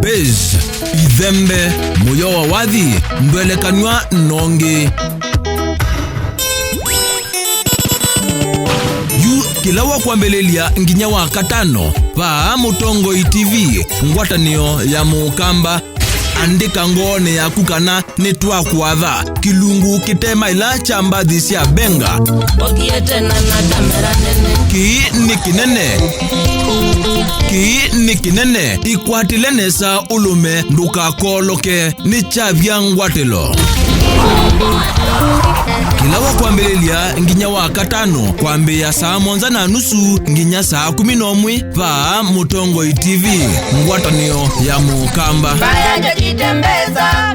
Bez, idhembe, muyo wa wadhi, mbele kanwa nonge. Kilawa kwa mbelelia nginya wa katano, pa Mutongo TV, Ngwatilo ya Mukamba, andika ngone ya kukana netwa kuadha, kilungu kitema ila chamba dhisia benga. Ki ni kinene, ikwatile sa ulume nduka koloke Nikyavya Ngwatilo. Kilawa kwa mbelelia nginya wa katano, kwa mbe ya saa 9:30 nginya saa 11 pa Mutongo TV, Ngwatilo ya Mukamba. Baya jitembeza,